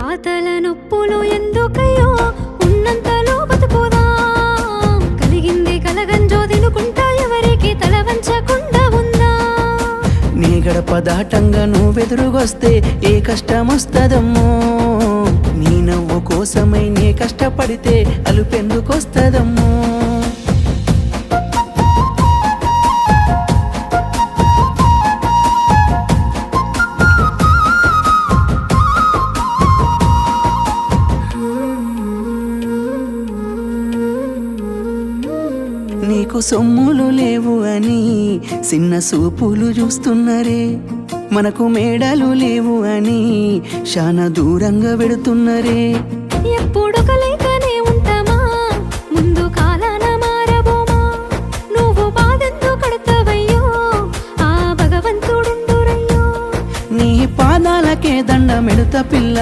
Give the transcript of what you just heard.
తాతల నొప్పులు ఎందుకయ్యో ఉన్నంతలో బతుకుదాం. కలిగింది కలగంజో తినుకుంటా ఎవరికి తల వంచకుండా ఉందా. నీ గడప దాటంగా నువ్వెదురుగొస్తే ఏ కష్టమొస్తదమ్మో. నీ నవ్వు కోసమై నీ కష్టపడితే అలుపెందుకొస్తదమ్మో. నీకు సొమ్ములు లేవు అని చిన్న సూపులు చూస్తున్నరే. మనకు మేడలు లేవు అని శానా దూరంగా వెడుతున్నరే. ఎప్పుడొక లేకనే ఉంటామా ముందు కాలాన మారబోమా. నువ్వు బాధెందుకు కడతావయ్యో ఆ భగవంతుడుండురయ్యో. నీ పాదాలకే దండమెడుత పిల్ల.